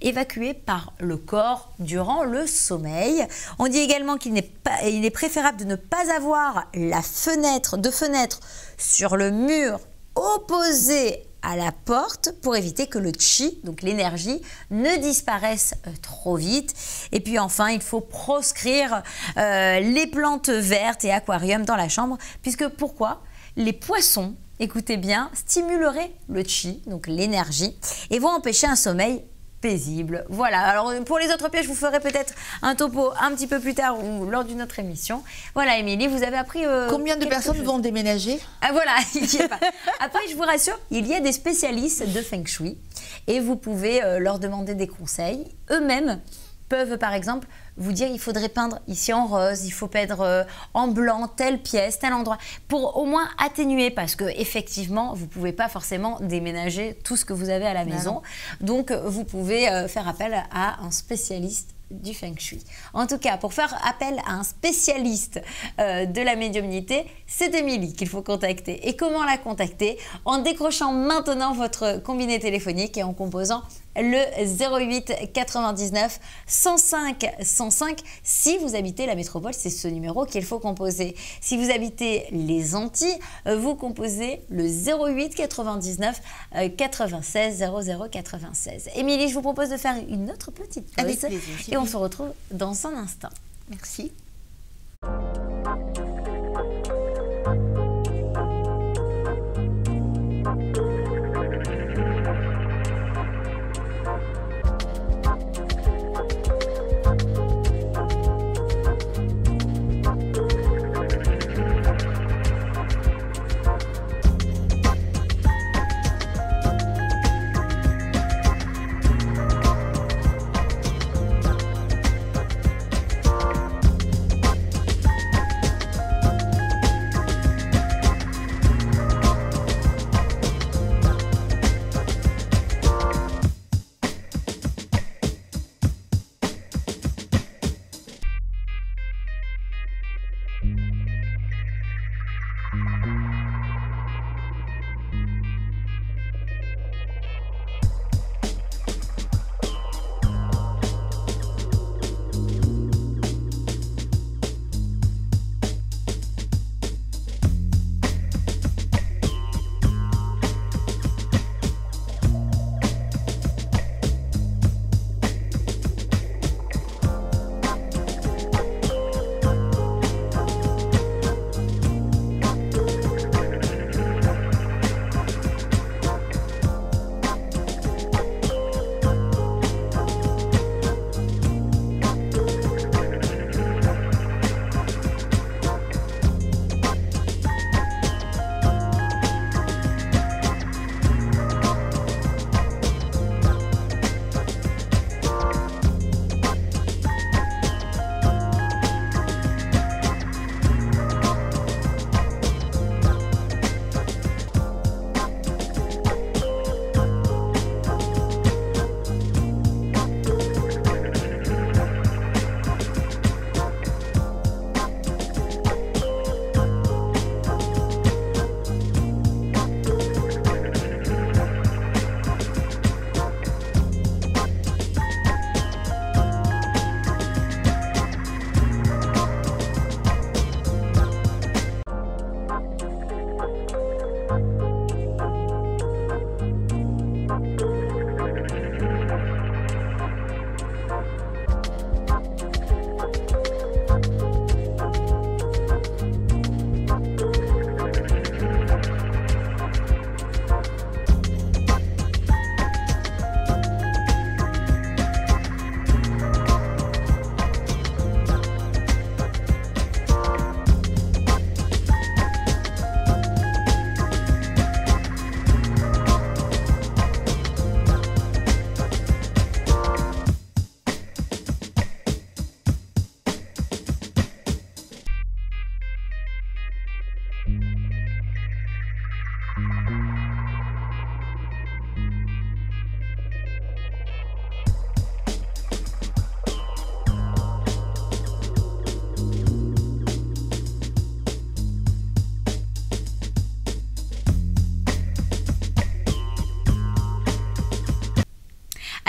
évacuées par le corps durant le sommeil. On dit également qu'il est préférable de ne pas avoir de fenêtre sur le mur opposé à la porte pour éviter que le chi, donc l'énergie, ne disparaisse trop vite. Et puis enfin, il faut proscrire les plantes vertes et aquariums dans la chambre, puisque pourquoi? Les poissons, écoutez bien, stimuleraient le chi, donc l'énergie, et vont empêcher un sommeil paisible. Voilà, alors pour les autres pièges, je vous ferai peut-être un topo un petit peu plus tard ou lors d'une autre émission. Voilà, Émilie, vous avez appris... Combien de personnes vont déménager? Ah voilà, il y a pas. Après, je vous rassure, il y a des spécialistes de Feng Shui et vous pouvez leur demander des conseils. Eux-mêmes peuvent, par exemple, vous dire il faudrait peindre ici en rose, il faut peindre en blanc, telle pièce, tel endroit, pour au moins atténuer, parce que effectivement, vous ne pouvez pas forcément déménager tout ce que vous avez à la maison. Donc, vous pouvez faire appel à un spécialiste du Feng Shui. En tout cas, pour faire appel à un spécialiste de la médiumnité, c'est Émilie qu'il faut contacter. Et comment la contacter? En décrochant maintenant votre combiné téléphonique et en composant le 08 99 105 105. Si vous habitez la métropole, c'est ce numéro qu'il faut composer. Si vous habitez les Antilles, vous composez le 08 99 96 00 96. Émilie, je vous propose de faire une autre petite pause. Avec plaisir, et on se retrouve dans un instant. Merci.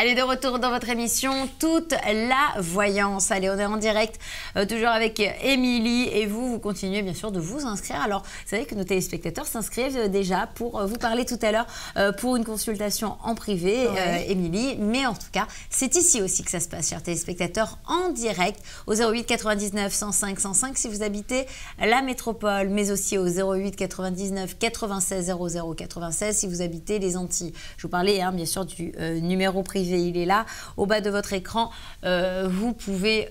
Allez, de retour dans votre émission Toute la voyance. Allez, on est en direct, toujours avec Émilie. Et vous continuez bien sûr de vous inscrire. Alors, vous savez que nos téléspectateurs s'inscrivent déjà pour vous parler tout à l'heure pour une consultation en privé, Émilie. Mais en tout cas, c'est ici aussi que ça se passe, chers téléspectateurs, en direct au 08 99 105 105 si vous habitez la métropole, mais aussi au 08 99 96 00 96 si vous habitez les Antilles. Je vous parlais bien sûr du numéro privé. Il est là, au bas de votre écran. Vous pouvez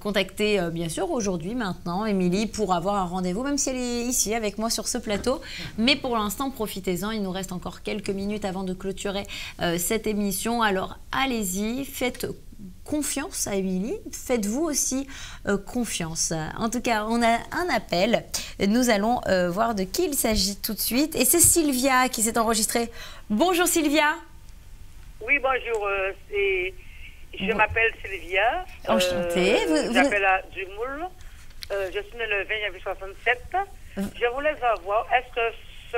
contacter, bien sûr, aujourd'hui, maintenant, Émilie, pour avoir un rendez-vous, même si elle est ici avec moi sur ce plateau. Mais pour l'instant, profitez-en. Il nous reste encore quelques minutes avant de clôturer cette émission. Alors, allez-y, faites confiance à Émilie. Faites-vous aussi confiance. En tout cas, on a un appel. Nous allons voir de qui il s'agit tout de suite. Et c'est Sylvia qui s'est enregistrée. Bonjour Sylvia. Oui, bonjour. Je m'appelle Sylvia. Enchantée. J'appelle à Dumoul. Je suis née le 20 janvier 67. Je voulais savoir, est-ce que ce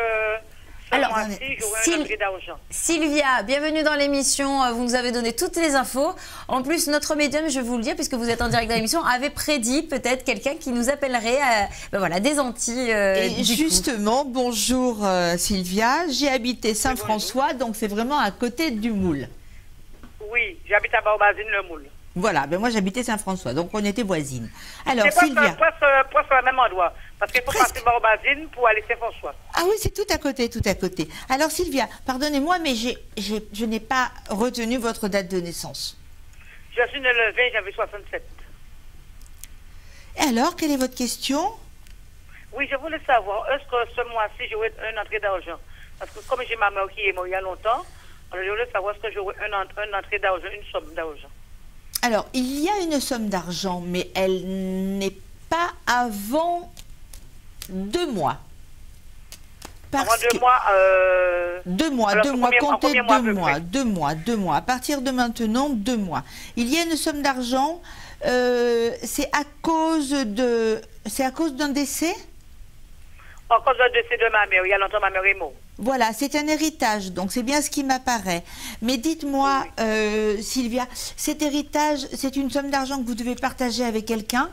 mois-ci, j'aurai un entrée d'argent? Sylvia, bienvenue dans l'émission. Vous nous avez donné toutes les infos. En plus, notre médium, je vais vous le dire, puisque vous êtes en direct dans l'émission, avait prédit peut-être quelqu'un qui nous appellerait voilà, des Antilles. Et justement, bonjour Sylvia. J'ai habité Saint-François, donc c'est vraiment à côté du Moule. Oui, j'habite à Barbazine, le Moule. Voilà, ben moi j'habitais Saint-François, donc on était voisines. Alors c'est Sylvia. Presque au même endroit, parce qu'il faut passer Barbazine pour aller Saint-François. Ah oui, c'est tout à côté, tout à côté. Alors Sylvia, pardonnez-moi, mais je n'ai pas retenu votre date de naissance. Je suis née le 20 janvier 67. Et alors, quelle est votre question? Oui, je voulais savoir, est-ce que ce mois-ci j'aurai une entrée d'argent? Parce que comme j'ai ma mère qui est morte il y a longtemps, alors je voulais savoir, est-ce que j'aurai une entrée d'argent, une somme d'argent? Alors, il y a une somme d'argent, mais elle n'est pas avant 2 mois. Avant 2 mois 2 mois, alors, 2 mois, comptez 2 mois, 2 mois. À partir de maintenant, 2 mois. Il y a une somme d'argent, c'est à cause d'un décès? À cause d'un décès de ma mère, il y a longtemps ma mère est morte. Voilà, c'est un héritage, donc c'est bien ce qui m'apparaît. Mais dites-moi, Sylvia, cet héritage, c'est une somme d'argent que vous devez partager avec quelqu'un?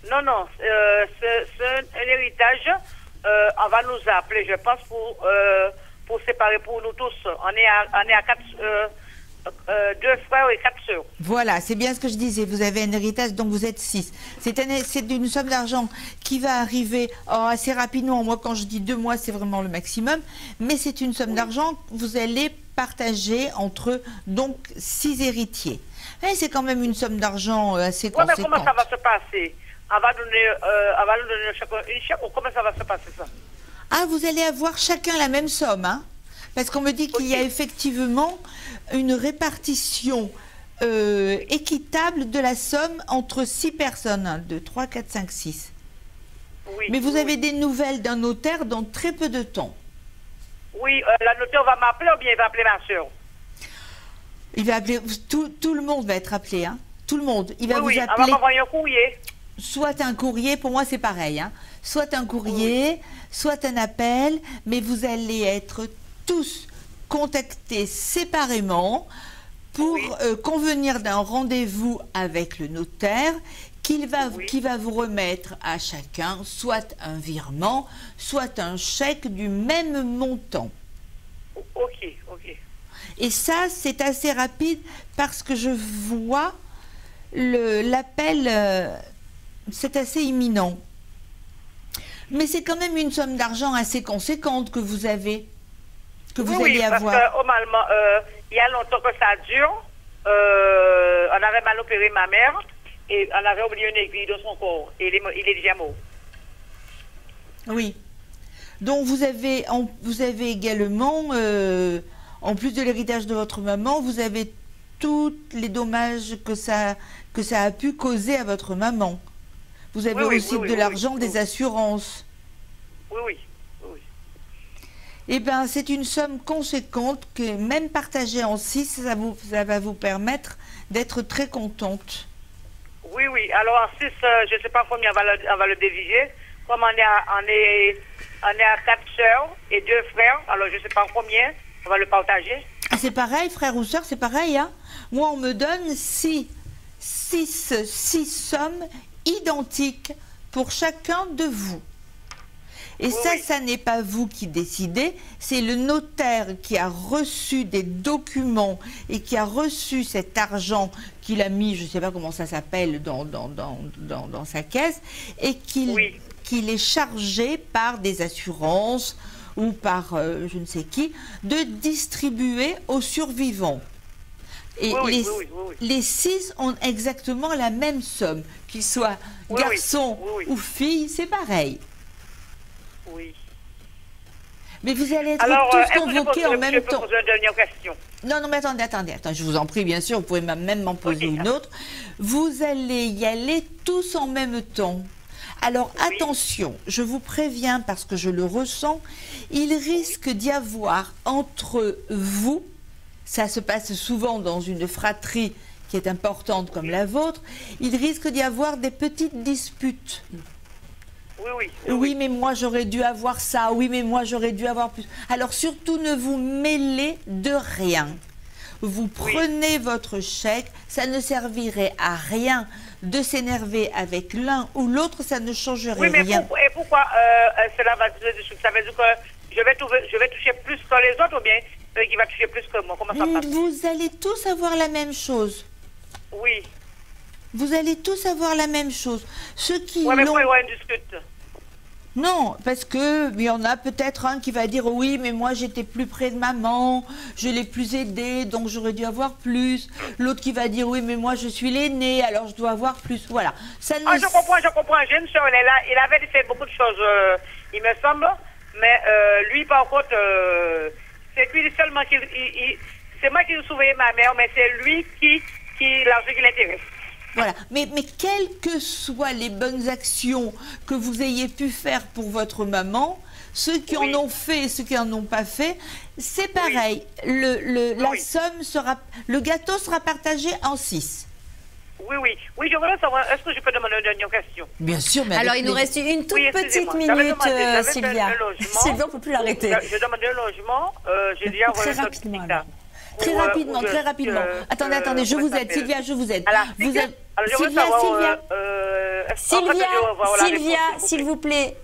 Non, non, c'est un héritage. On va nous appeler, je pense, pour séparer pour nous tous. On est à 4, 2 frères et 4 sœurs. Voilà, c'est bien ce que je disais. Vous avez un héritage, donc vous êtes 6. C'est une somme d'argent qui va arriver assez rapidement. Moi, quand je dis 2 mois, c'est vraiment le maximum. Mais c'est une somme d'argent que vous allez partager entre donc 6 héritiers. Et c'est quand même une somme d'argent assez conséquente. Mais comment ça va se passer? On va nous donner chacun une chèque, ou comment ça va se passer ça? Ah, vous allez avoir chacun la même somme, hein? Parce qu'on me dit qu'il y a effectivement une répartition équitable de la somme entre 6 personnes. 1, 2, 3, 4, 5, 6. Oui, mais vous avez des nouvelles d'un notaire dans très peu de temps. Oui, la notaire va m'appeler ou bien il va appeler ma soeur? Il va appeler, tout le monde va être appelé, hein? Tout le monde. Il va vous appeler. On va m'envoyer un courrier. Soit un courrier, pour moi c'est pareil, hein? Soit un courrier, soit un appel, mais vous allez être tous contactés séparément pour convenir d'un rendez-vous avec le notaire qui va vous remettre à chacun soit un virement, soit un chèque du même montant. Ok, ok. Et ça, c'est assez rapide parce que je vois l'appel, c'est assez imminent. Mais c'est quand même une somme d'argent assez conséquente que vous avez, que vous allez avoir. Parce que, il y a longtemps que ça dure. On avait mal opéré ma mère et on avait oublié une aiguille dans son corps. Et il est déjà mort. Oui. Donc vous avez également, en plus de l'héritage de votre maman, vous avez tous les dommages que ça a pu causer à votre maman. Vous avez aussi de l'argent des assurances. Oui. Eh bien, c'est une somme conséquente que même partagée en 6, ça va vous permettre d'être très contente. Oui. Alors en 6, je ne sais pas combien on va le diviser. Comme on est à 4 sœurs et 2 frères, alors je ne sais pas combien on va le partager. c'est pareil, frère ou sœur, c'est pareil. Hein. Moi, on me donne 6 sommes identiques pour chacun de vous. Et ça n'est pas vous qui décidez, c'est le notaire qui a reçu des documents et qui a reçu cet argent qu'il a mis, je ne sais pas comment ça s'appelle, dans sa caisse, et qu'il est chargé par des assurances ou par je ne sais qui, de distribuer aux survivants. Et les 6 ont exactement la même somme, qu'ils soient garçons ou filles, c'est pareil. Oui. Mais vous allez être tous convoqués en même temps. Une dernière question. Non, mais attendez, je vous en prie, bien sûr, vous pouvez même m'en poser une autre. Vous allez y aller tous en même temps. Alors attention, je vous préviens parce que je le ressens, il risque d'y avoir entre vous, ça se passe souvent dans une fratrie qui est importante comme la vôtre, il risque d'y avoir des petites disputes. Oui, mais moi j'aurais dû avoir ça, oui, mais moi j'aurais dû avoir plus. Alors surtout ne vous mêlez de rien. Vous prenez votre chèque, ça ne servirait à rien de s'énerver avec l'un ou l'autre, ça ne changerait rien. Pourquoi cela va dire ça veut dire que je vais toucher plus que les autres ou bien qui va toucher plus que moi? Comment ça passe? Vous allez tous avoir la même chose. Oui. Vous allez tous avoir la même chose. Ceux qui mais pourquoi on discute? Non, parce que il y en a peut-être un qui va dire oui, mais moi j'étais plus près de maman, je l'ai plus aidée, donc j'aurais dû avoir plus. L'autre qui va dire oui, mais moi je suis l'aîné, alors je dois avoir plus. Voilà. Ça ne... je comprends. J'ai une soeur, elle est là, il avait fait beaucoup de choses, il me semble, mais lui par contre, c'est lui seulement qui, c'est moi qui surveillais ma mère, mais c'est lui qui l'argent qui l'intéresse. Voilà, mais quelles que soient les bonnes actions que vous ayez pu faire pour votre maman, ceux qui en ont fait et ceux qui n'en ont pas fait, c'est pareil. La somme sera, le gâteau sera partagé en 6. Oui, je voudrais savoir, est-ce que je peux demander une dernière question? Bien sûr, mais alors il nous reste une toute petite minute, Sylvia. Sylvia, on ne peut plus l'arrêter. Je demande un logement, j'ai déjà très rapidement. Très rapidement. Attendez, je vous aide, Sylvia, je vous aide. Sylvia, s'il vous plaît.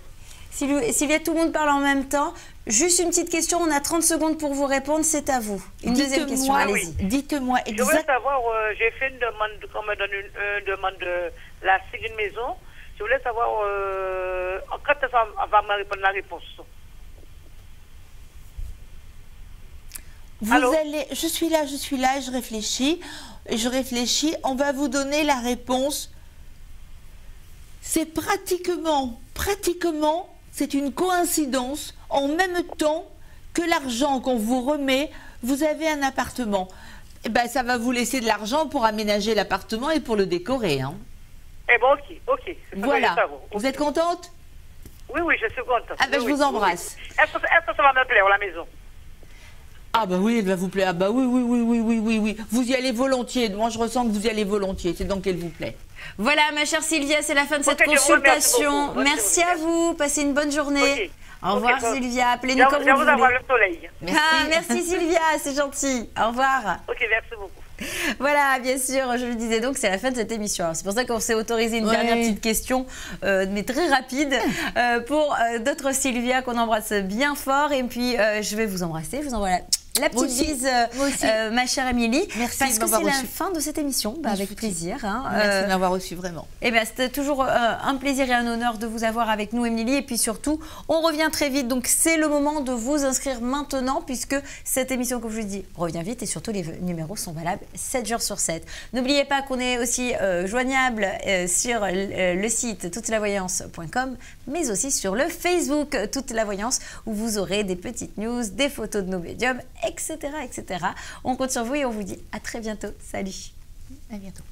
Sylvia, tout le monde parle en même temps. Juste une petite question, on a 30 secondes pour vous répondre, c'est à vous. Une deuxième question, allez-y. Dites-moi exactement. Je voulais savoir, j'ai fait une demande, qu'on me donne une demande de la signe d'une maison. Je voulais savoir quand on va me répondre la réponse. Je suis là, je réfléchis, on va vous donner la réponse. C'est pratiquement, c'est une coïncidence, en même temps que l'argent qu'on vous remet, vous avez un appartement. Eh ben, ça va vous laisser de l'argent pour aménager l'appartement et pour le décorer. Hein. Eh bon, ok. Voilà. Vous êtes contente? Oui, je suis contente. Ah ben, je vous embrasse. Est-ce que ça va me plaire, la maison? Ah bah oui, elle va vous plaire. Ah bah oui. Vous y allez volontiers. Moi, je ressens que vous y allez volontiers. C'est donc qu'elle vous plaît. Voilà, ma chère Sylvia, c'est la fin de cette consultation. Merci à vous. Passez une bonne journée. Au revoir, Sylvia. Appelez-nous quand vous voulez. Je vais vous avoir le soleil. Merci Sylvia, c'est gentil. Au revoir. Ok, merci beaucoup. Voilà, bien sûr, je le disais donc, c'est la fin de cette émission. C'est pour ça qu'on s'est autorisé une dernière petite question, mais très rapide, pour d'autres Sylvia qu'on embrasse bien fort. Et puis, je vais vous embrasser, je vous envoie la petite bise, ma chère Émilie. Merci parce que c'est la fin de cette émission, avec plaisir. Hein. Merci de m'avoir reçu, vraiment. Eh bien, c'était toujours un plaisir et un honneur de vous avoir avec nous, Émilie. Et puis surtout, on revient très vite. Donc, c'est le moment de vous inscrire maintenant, puisque cette émission, comme je vous dis, revient vite. Et surtout, les numéros sont valables 7 jours sur 7. N'oubliez pas qu'on est aussi joignable sur le site toutelavoyance.com, mais aussi sur le Facebook Toute la Voyance, où vous aurez des petites news, des photos de nos médiums, etc. On compte sur vous et on vous dit à très bientôt. Salut. À bientôt.